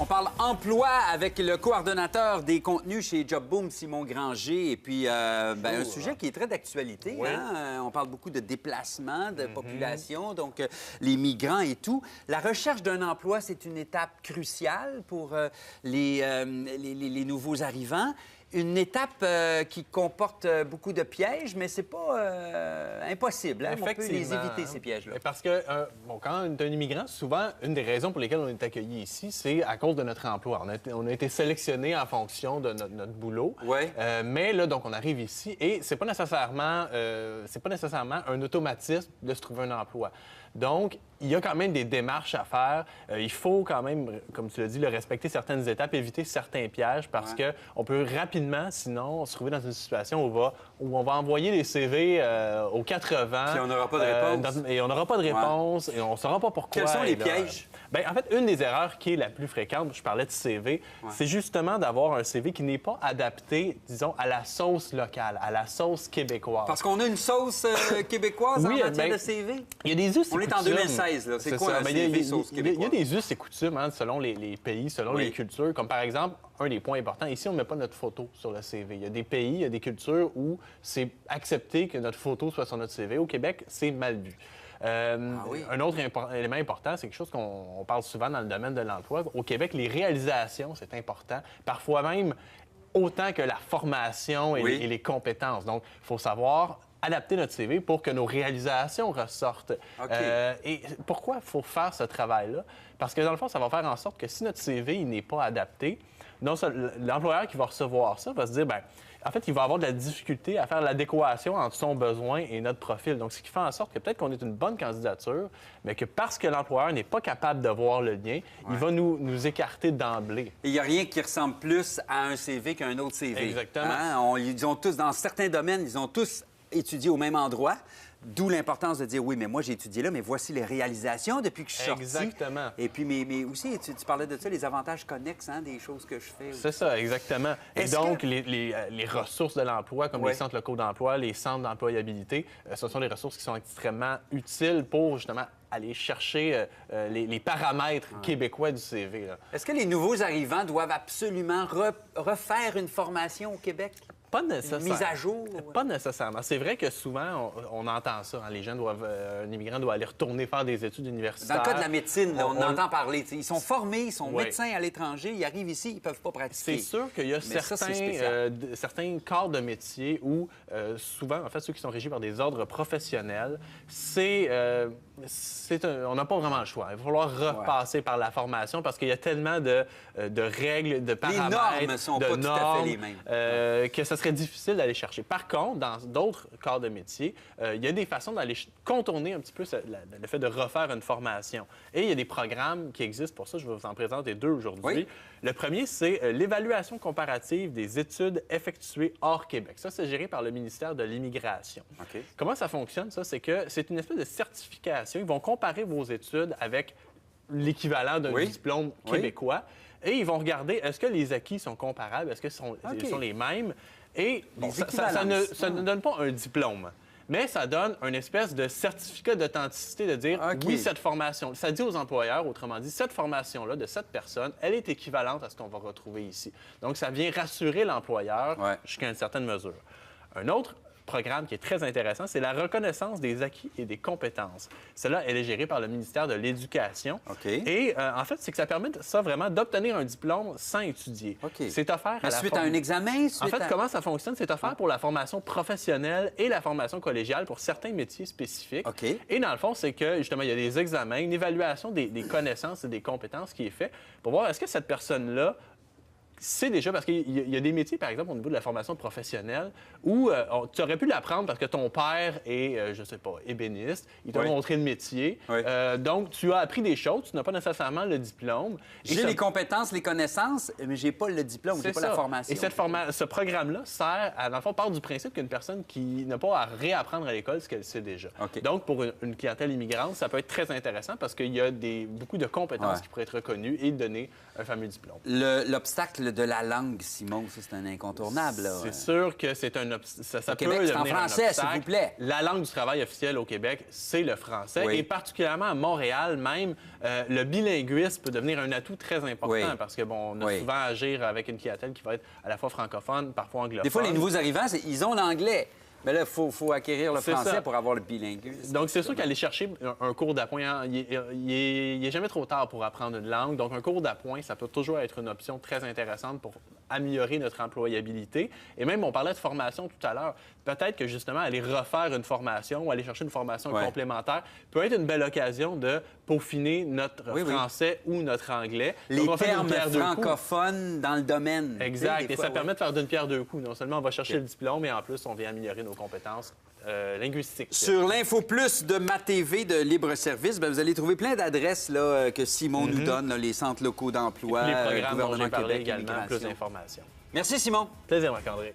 On parle emploi avec le coordonnateur des contenus chez JobBoom, Simon Granger. Et puis, un sujet qui est très d'actualité. Oui. Hein? On parle beaucoup de déplacement, de population, donc les migrants et tout. La recherche d'un emploi, c'est une étape cruciale pour les nouveaux arrivants. Une étape qui comporte beaucoup de pièges, mais c'est pas impossible. Hein? On peut les éviter, ces pièges-là. Parce que, quand on est un immigrant, souvent, une des raisons pour lesquelles on est accueilli ici, c'est à cause de notre emploi. On a été sélectionné en fonction de notre boulot. Ouais. Mais là, donc, on arrive ici et c'est pas nécessairement un automatisme de se trouver un emploi. Donc, il y a quand même des démarches à faire. Il faut quand même, comme tu l'as dit, respecter certaines étapes, éviter certains pièges parce qu'on peut rapidement, sinon, se trouver dans une situation où on va envoyer les CV aux 80. Puis on n'aura pas de réponse. Et on n'aura pas de réponse et on ne saura pas pourquoi. Quels sont les pièges? Bien, en fait, une des erreurs qui est la plus fréquente, je parlais de CV, c'est justement d'avoir un CV qui n'est pas adapté, disons, à la sauce locale, à la sauce québécoise. Parce qu'on a une sauce québécoise en matière de CV? Il y a des us et On est en 2016, là. C'est quoi un CV sauce québécoise? Il y a des us et coutumes selon les pays, selon les cultures. Comme par exemple, un des points importants, ici, on ne met pas notre photo sur le CV. Il y a des pays, il y a des cultures où c'est accepté que notre photo soit sur notre CV. Au Québec, c'est mal vu. Un autre élément important, c'est quelque chose qu'on parle souvent dans le domaine de l'emploi. Au Québec, les réalisations, c'est important. Parfois même autant que la formation et les compétences. Donc, il faut savoir adapter notre CV pour que nos réalisations ressortent. Et pourquoi il faut faire ce travail-là? Parce que dans le fond, ça va faire en sorte que si notre CV n'est pas adapté, l'employeur qui va recevoir ça va se dire, en fait, il va avoir de la difficulté à faire l'adéquation entre son besoin et notre profil. Donc, ce qui fait en sorte que peut-être qu'on est une bonne candidature, mais que parce que l'employeur n'est pas capable de voir le lien, il va nous écarter d'emblée. Il n'y a rien qui ressemble plus à un CV qu'un autre CV. Exactement. Hein? Ils ont tous, dans certains domaines, ils ont tous étudié au même endroit. D'où l'importance de dire, oui, mais moi, j'ai étudié là, mais voici les réalisations depuis que je suis sorti. Exactement. Et puis, mais aussi, tu parlais de ça, les avantages connexes, des choses que je fais. C'est ça, exactement. Et donc, les ressources de l'emploi, comme les centres locaux d'emploi, les centres d'employabilité, ce sont des ressources qui sont extrêmement utiles pour, justement, aller chercher les paramètres québécois du CV. Est-ce que les nouveaux arrivants doivent absolument refaire une formation au Québec? Pas nécessairement. Une mise à jour? Pas nécessairement. C'est vrai que souvent, on entend ça. Les gens un immigrant doit aller retourner faire des études universitaires. Dans le cas de la médecine, là, on entend parler. Ils sont formés, ils sont médecins à l'étranger, ils arrivent ici, ils ne peuvent pas pratiquer. C'est sûr qu'il y a certains corps de métier où, souvent, en fait, ceux qui sont régis par des ordres professionnels, on n'a pas vraiment le choix. Il va falloir repasser par la formation parce qu'il y a tellement de règles, de paramètres, les normes sont pas tout à fait les mêmes. Que ça serait difficile d'aller chercher. Par contre, dans d'autres corps de métier, il y a des façons d'aller contourner un petit peu le fait de refaire une formation. Et il y a des programmes qui existent pour ça. Je vais vous en présenter deux aujourd'hui. Oui. Le premier, c'est l'évaluation comparative des études effectuées hors Québec. Ça, c'est géré par le ministère de l'Immigration. Comment ça fonctionne, ça? C'est que c'est une espèce de certification. Ils vont comparer vos études avec l'équivalent d'un diplôme québécois. Et ils vont regarder, est-ce que les acquis sont comparables? Est-ce que sont les mêmes? Et ça ne donne pas un diplôme, mais ça donne une espèce de certificat d'authenticité de dire, oui, cette formation, ça dit aux employeurs, autrement dit, cette formation-là de cette personne, elle est équivalente à ce qu'on va retrouver ici. Donc, ça vient rassurer l'employeur jusqu'à une certaine mesure. Un autre programme qui est très intéressant, c'est la reconnaissance des acquis et des compétences. Celle-là, elle est gérée par le ministère de l'Éducation. Et en fait, c'est que ça permet vraiment d'obtenir un diplôme sans étudier. C'est offert suite à un examen? En fait, comment ça fonctionne? C'est offert pour la formation professionnelle et la formation collégiale pour certains métiers spécifiques. Et dans le fond, c'est que, justement, il y a des examens, une évaluation des connaissances et des compétences qui est faite pour voir est-ce que cette personne-là c'est déjà parce qu'il y a des métiers, par exemple, au niveau de la formation professionnelle, où tu aurais pu l'apprendre parce que ton père est, je sais pas, ébéniste, il t'a montré le métier. Donc, tu as appris des choses, tu n'as pas nécessairement le diplôme. J'ai les compétences, les connaissances, mais j'ai pas le diplôme, j'ai pas la formation. Et ce programme-là sert, dans le fond, part du principe qu'une personne qui n'a pas à réapprendre à l'école ce qu'elle sait déjà. Donc, pour une clientèle immigrante, ça peut être très intéressant parce qu'il y a beaucoup de compétences qui pourraient être reconnues et donner un fameux diplôme. L'obstacle de la langue, Simon, ça, c'est un incontournable. Là. C'est sûr que c'est ça peut Québec, c'est en devenir un français, obstacle. s'il vous plaît. La langue du travail officielle au Québec, c'est le français. Oui. Et particulièrement à Montréal, même, le bilinguisme peut devenir un atout très important Oui. parce que, bon, on a Oui. souvent à agir avec une clientèle qui va être à la fois francophone, parfois anglophone. Des fois, les nouveaux arrivants, ils ont l'anglais. Mais là, il faut acquérir le C'est français ça. pour avoir le bilinguisme. Donc, c'est sûr qu'aller chercher un cours d'appoint, hein, il est jamais trop tard pour apprendre une langue. Donc, un cours d'appoint, ça peut toujours être une option très intéressante pour améliorer notre employabilité. Et même, on parlait de formation tout à l'heure. Peut-être que, justement, aller refaire une formation ou aller chercher une formation complémentaire peut être une belle occasion de peaufiner notre français ou notre anglais. Les Donc, on fait d'une termes pierre deux coups. francophones dans le domaine. Exact. Tu sais, des Et fois, ça permet de faire d'une pierre deux coups. Non seulement on va chercher le diplôme, mais en plus, on vient améliorer nos compétences linguistiques. Sur l'Info Plus de MaTV de Libre Service, vous allez trouver plein d'adresses là, que Simon nous donne, là, les centres locaux d'emploi, Les programmes dont gouvernement j'ai parlé Québec, également, plus immigration. d'informations. Merci, Simon. Plaisir, Marc-André.